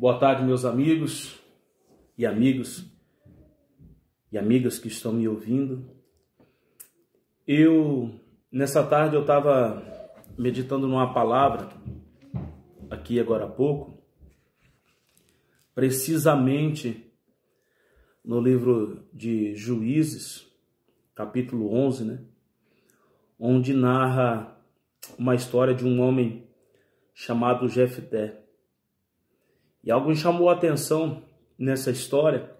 Boa tarde, meus amigos e amigas que estão me ouvindo. Nessa tarde, eu estava meditando numa palavra, aqui agora há pouco, precisamente no livro de Juízes, capítulo 11, né? Onde narra uma história de um homem chamado Jefté. E algo me chamou a atenção nessa história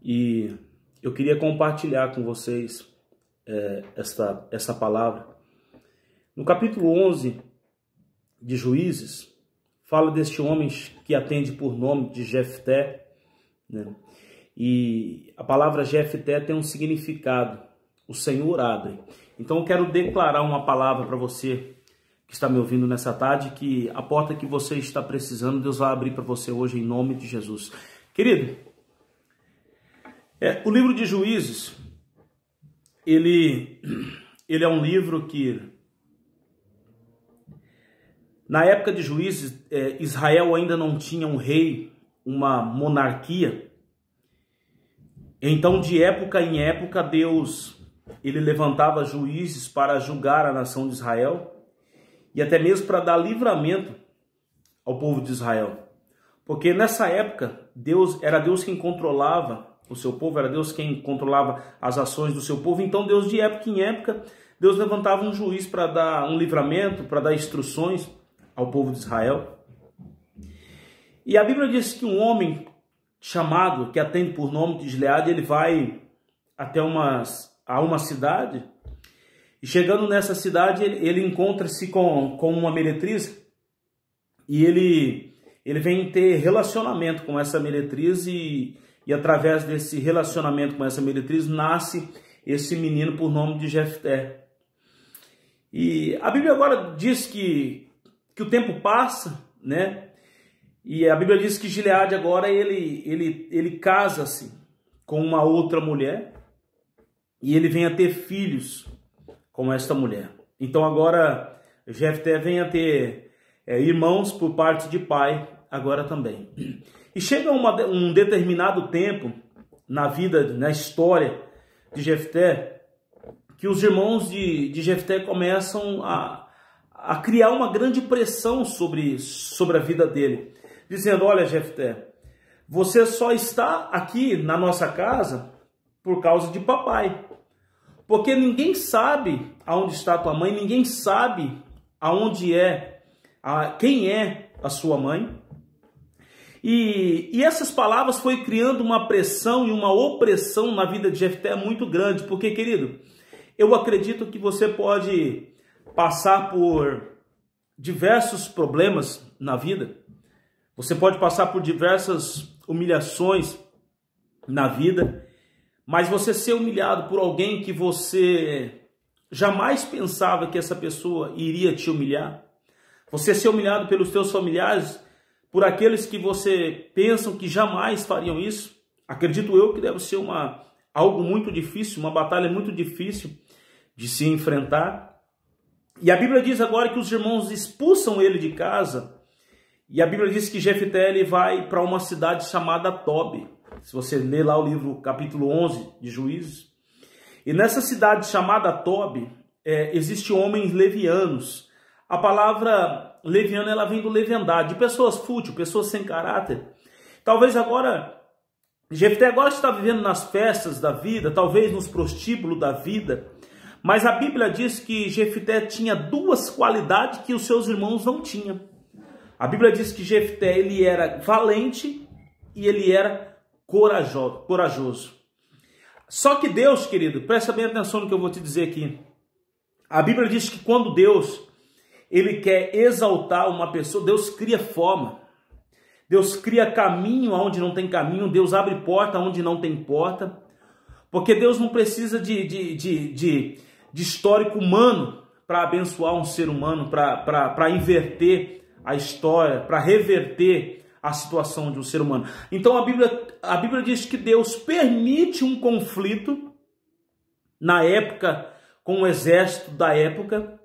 e eu queria compartilhar com vocês essa palavra. No capítulo 11 de Juízes, fala deste homem que atende por nome de Jefté, né? E a palavra Jefté tem um significado: o Senhor abre. Então eu quero declarar uma palavra para você que está me ouvindo nessa tarde, que a porta que você está precisando, Deus vai abrir para você hoje em nome de Jesus. Querido, o livro de Juízes, ele é um livro que, na época de Juízes, Israel ainda não tinha um rei, uma monarquia. Então, de época em época, Deus, ele levantava juízes para julgar a nação de Israel, e até mesmo para dar livramento ao povo de Israel. Porque nessa época, era Deus quem controlava o seu povo, era Deus quem controlava as ações do seu povo. Então Deus, de época em época, Deus levantava um juiz para dar um livramento, para dar instruções ao povo de Israel. E a Bíblia diz que um homem chamado, que atende por nome de Gileade, ele vai até uma cidade. E chegando nessa cidade, ele encontra-se com uma meretriz e ele vem ter relacionamento com essa meretriz e através desse relacionamento com essa meretriz nasce esse menino por nome de Jefté. E a Bíblia agora diz que o tempo passa, né? E a Bíblia diz que Gileade agora ele casa-se com uma outra mulher e ele vem a ter filhos com esta mulher. Então agora Jefté vem a ter irmãos por parte de pai agora também. E chega um determinado tempo na vida, na história de Jefté, que os irmãos de Jefté começam a criar uma grande pressão sobre a vida dele, dizendo: olha, Jefté, você só está aqui na nossa casa por causa de papai. Porque ninguém sabe aonde está a tua mãe, ninguém sabe quem é a sua mãe. E essas palavras foi criando uma pressão e uma opressão na vida de Jefté muito grande. Porque, querido, eu acredito que você pode passar por diversos problemas na vida. Você pode passar por diversas humilhações na vida. Mas você ser humilhado por alguém que você jamais pensava que essa pessoa iria te humilhar. Você ser humilhado pelos teus familiares, por aqueles que você pensam que jamais fariam isso. Acredito eu que deve ser algo muito difícil, uma batalha muito difícil de se enfrentar. E a Bíblia diz agora que os irmãos expulsam ele de casa. E a Bíblia diz que Jefté ele vai para uma cidade chamada Tobi. Se você ler lá o livro capítulo 11 de Juízes. E nessa cidade chamada Tobi, existem homens levianos. A palavra leviano, ela vem do leviandade, de pessoas fúteis, pessoas sem caráter. Talvez agora, Jefté agora está vivendo nas festas da vida, talvez nos prostíbulos da vida. Mas a Bíblia diz que Jefté tinha duas qualidades que os seus irmãos não tinham. A Bíblia diz que Jefté ele era valente e ele era corajoso. Só que Deus, querido, presta bem atenção no que eu vou te dizer aqui. A Bíblia diz que quando Deus ele quer exaltar uma pessoa, Deus cria forma. Deus cria caminho onde não tem caminho. Deus abre porta onde não tem porta. Porque Deus não precisa de histórico humano para abençoar um ser humano, para inverter a história, para reverter a situação de um ser humano. Então a Bíblia diz que Deus permite um conflito na época com o exército da época,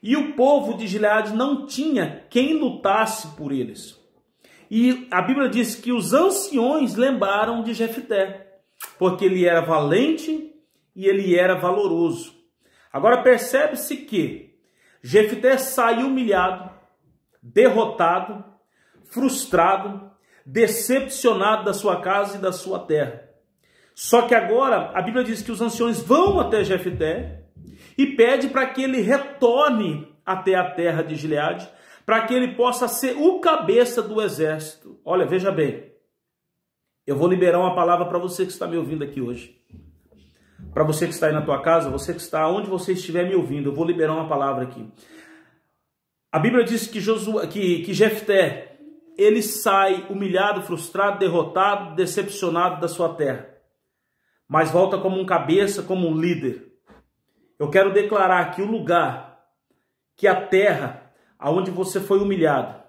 e o povo de Gileade não tinha quem lutasse por eles. E a Bíblia diz que os anciões lembraram de Jefté, porque ele era valente e ele era valoroso. Agora percebe-se que Jefté saiu humilhado, derrotado, frustrado, decepcionado da sua casa e da sua terra. Só que agora a Bíblia diz que os anciões vão até Jefté e pede para que ele retorne até a terra de Gileade, para que ele possa ser o cabeça do exército. Olha, veja bem, eu vou liberar uma palavra para você que está me ouvindo aqui hoje. Para você que está aí na tua casa, você que está onde você estiver me ouvindo, eu vou liberar uma palavra aqui. A Bíblia diz que Jefté, ele sai humilhado, frustrado, derrotado, decepcionado da sua terra, mas volta como um cabeça, como um líder. Eu quero declarar que o lugar, que a terra, aonde você foi humilhado,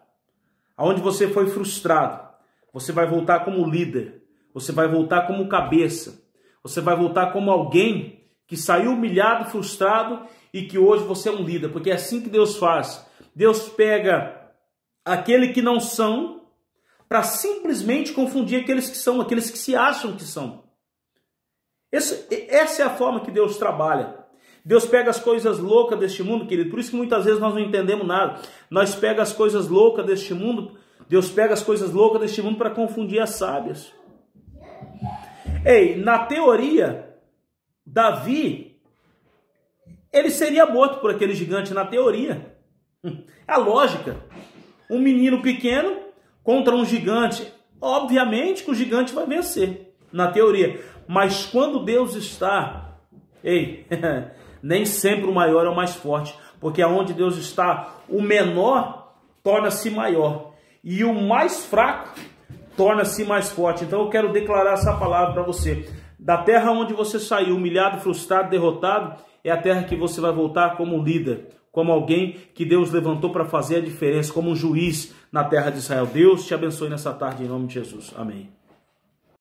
aonde você foi frustrado, você vai voltar como líder, você vai voltar como cabeça, você vai voltar como alguém que saiu humilhado, frustrado e que hoje você é um líder, porque é assim que Deus faz. Deus pega aquele que não são para simplesmente confundir aqueles que são, aqueles que se acham que são. Essa é a forma que Deus trabalha. Deus pega as coisas loucas deste mundo, querido, por isso que muitas vezes nós não entendemos nada. Nós pega as coisas loucas deste mundo, Deus pega as coisas loucas deste mundo para confundir as sábias. Ei, na teoria, Davi, ele seria morto por aquele gigante, na teoria. É a lógica. Um menino pequeno contra um gigante, obviamente que o gigante vai vencer, na teoria. Mas quando Deus está, nem sempre o maior é o mais forte, porque aonde Deus está, o menor torna-se maior e o mais fraco torna-se mais forte. Então eu quero declarar essa palavra para você. Da terra onde você saiu, humilhado, frustrado, derrotado, é a terra que você vai voltar como líder, como alguém que Deus levantou para fazer a diferença, como um juiz na terra de Israel. Deus te abençoe nessa tarde em nome de Jesus. Amém.